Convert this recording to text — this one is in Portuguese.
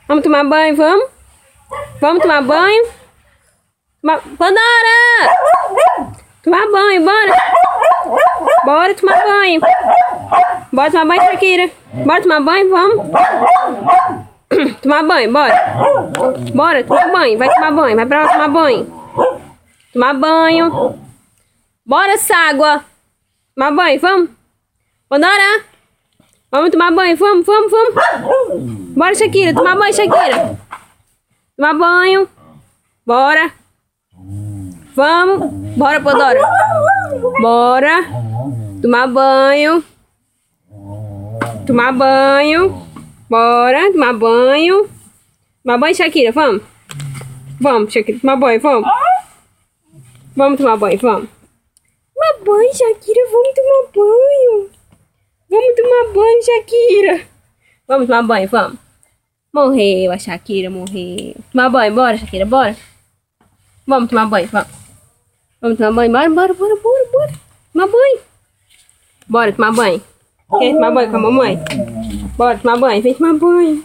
Vamos tomar banho, vamos? Vamos tomar banho? Pandora! Tomar banho, bora! Bora tomar banho! Bora tomar banho, Shakira! Bora tomar banho, vamos! Tomar banho, bora! Bora, tomar banho, vai tomar banho, vai pra lá tomar banho! Tomar banho! Bora, Ságua! Tomar banho, vamos! Pandora! Vamos tomar banho, vamos! Bora, Shakira, tomar banho, Shakira! Tomar banho! Bora! Vamos! Bora, Pandora! Bora! Tomar banho! Tomar banho! Bora! Tomar banho! Tomar banho, Shakira, vamos! Vamos, Shakira, tomar banho, vamos! Vamos tomar banho, vamos! Tomar banho, Shakira, vamos tomar banho! Vamos tomar banho, Shakira! Vamos tomar banho, vamos! Morreu, a Shakira morreu! Tomar banho, bora, Shakira, bora! Vamos tomar banho, vamos! Vamos tomar banho, bora! Tomar banho! Bora tomar banho! Quer tomar banho com a mamãe? Bora tomar banho, vem tomar banho!